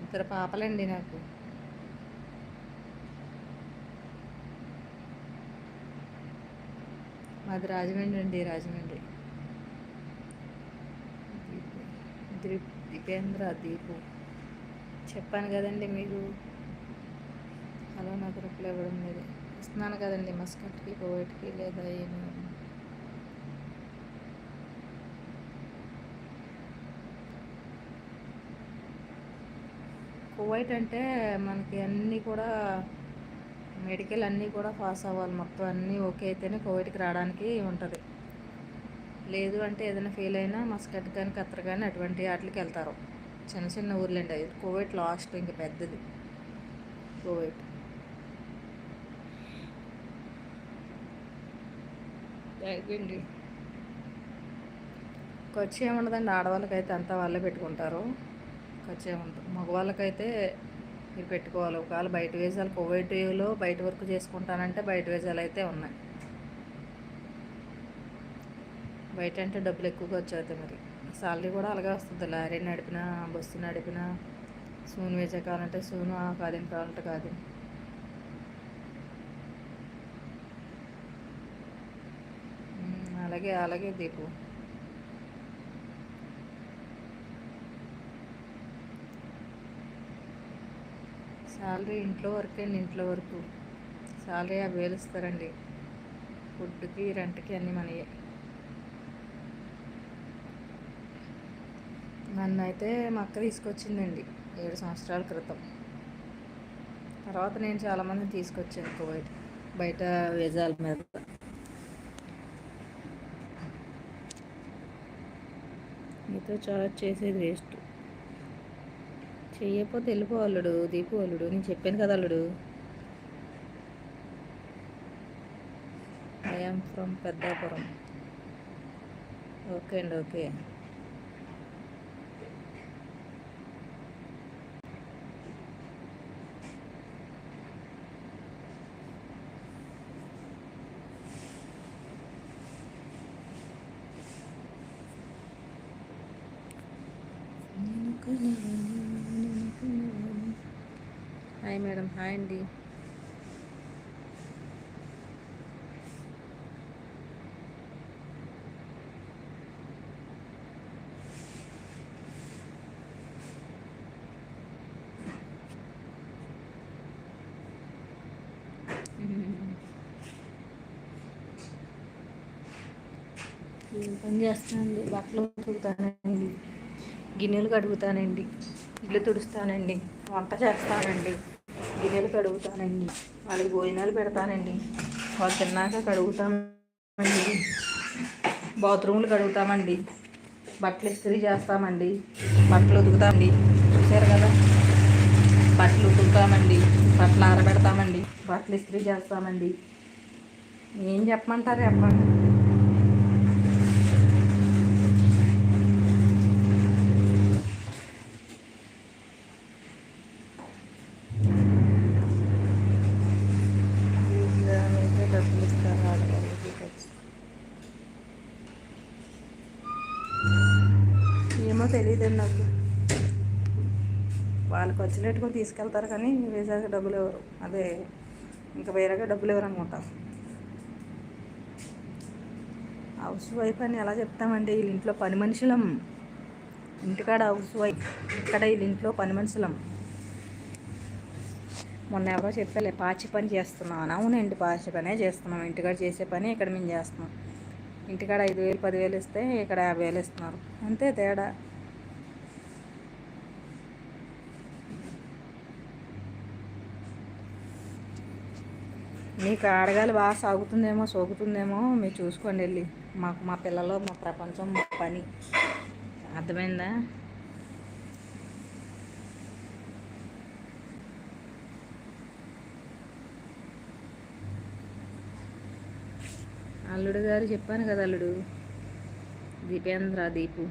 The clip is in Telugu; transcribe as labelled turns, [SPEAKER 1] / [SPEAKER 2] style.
[SPEAKER 1] ఇద్దరు పాపలండి నాకు. మాది రాజమండ్రి అండి, రాజమండ్రి. దీపేంద్ర, దీపు. చెప్పాను కదండి మీకు. హలో, నాకు రిప్లై ఇవ్వడం లేదు. ఇస్తున్నాను కదండి, మస్కట్కి, కోవైట్కి లేదా ఏమి. కువైట్ అంటే మనకి అన్నీ కూడా మెడికల్ అన్నీ కూడా పాస్ అవ్వాలి, మొత్తం అన్నీ ఓకే అయితేనే కువైట్కి రావడానికి ఉంటుంది. లేదు అంటే ఏదైనా ఫెయిల్ అయినా మస్కట్ కానీ ఖత్తర్ కానీ అటువంటి వాటికి వెళ్తారు. చిన్న చిన్న ఊర్లండి అవి. కువైట్ లాస్ట్ ఇంక పెద్దది కువైట్. థ్యాంక్ యూ అండి. ఖర్చు ఏముండదండి, ఆడవాళ్ళకైతే అంతా వాళ్ళే పెట్టుకుంటారు. ఖర్చు ఏముంటుంది. మగవాళ్ళకైతే మీరు పెట్టుకోవాలి. ఒకవేళ బయట వేసాలు కువైట్లో బయట వర్క్ చేసుకుంటానంటే బయట వేసాలు అయితే ఉన్నాయి. బయట అంటే డబ్బులు ఎక్కువ ఖర్చు అవుతాయి. మరి సాలరీ కూడా అలాగే వస్తుంది. లారీ నడిపినా, బస్సు నడిపినా, సూన్ వేసే కావాలంటే సూను, కాదని కావాలంటే కాదు. అలాగే అలాగే దీపు. సాలరీ ఇంట్లో వరకు అండి, ఇంట్లో వరకు సాలరీ 50,000 ఇస్తారండి. ఫుడ్కి, రెంట్కి అన్నీ మనయే. నన్ను అయితే మా అక్క తీసుకొచ్చిందండి 7 సంవత్సరాల క్రితం. తర్వాత నేను చాలామందిని తీసుకొచ్చాను కువైట్ బయట వీసాల మీద. మీతో చార్జ్ చేసేది వేస్ట్. చెయ్యకపోతే వెళ్ళిపో అల్లుడు, దీపు అల్లుడు. నేను చెప్పాను కదా అల్లుడు. I'm from Peddapuram. ఓకే అండి, ఓకే. హాయ్ మేడం, హాయ్ అండి. ఏం పని చేస్తానండి, బట్టలు ఉతుకుతానండి, గిన్నెలు కడుగుతానండి, ఇల్లు తుడుస్తానండి, వంట చేస్తానండి, గిన్నెలు కడుగుతానండి, వాళ్ళకి భోజనాలు పెడతానండి, వాళ్ళు తిన్నాక కడుగుతామండి, బాత్రూమ్లు కడుగుతామండి, బట్టలు ఇస్త్రీ చేస్తామండి, బట్టలు ఉతుకుతామండి. చూసారు కదా, బట్టలు ఉతుకుతామండి, బట్టలు ఆరబెడతామండి, బట్టలు ఇస్త్రీ చేస్తామండి. ఏం చెప్పమంటారు చెప్పండి. డబ్బులు ఇస్తారు ఆడవాళ్ళకి. ఏమో తెలియదండి నాకు. వాళ్ళకి వచ్చినట్టుగా తీసుకెళ్తారు కానీ వీసాకి డబ్బులు ఎవరు, అదే ఇంకా వేరేగా డబ్బులు ఎవరు అనుకుంటా. హౌస్ వైఫ్ అని ఎలా చెప్తామండి, వీళ్ళ ఇంట్లో పని మనుషులం. ఇంటికాడ హౌస్ వైఫ్, ఇక్కడ వీళ్ళ ఇంట్లో పని మనుషులం. మొన్న ఎవరో చెప్పలే పాచి పని చేస్తున్నాం అని. అవునండి, పాచి పనే చేస్తున్నాం. ఇంటికాడ చేసే పని ఇక్కడ మేము చేస్తున్నాం. ఇంటికాడ 5,000 10,000 ఇస్తే ఇక్కడ 50,000 ఇస్తున్నారు, అంతే తేడా. మీకు ఆడగాలి బాగా సాగుతుందేమో, సోకుతుందేమో మీరు చూసుకోండి వెళ్ళి. మాకు మా పిల్లలు, మా ప్రపంచం, మా పని. అర్థమైందా? అల్లుడు గారు చెప్పాను కదా, అల్లుడు దీపేంద్ర, దీపు.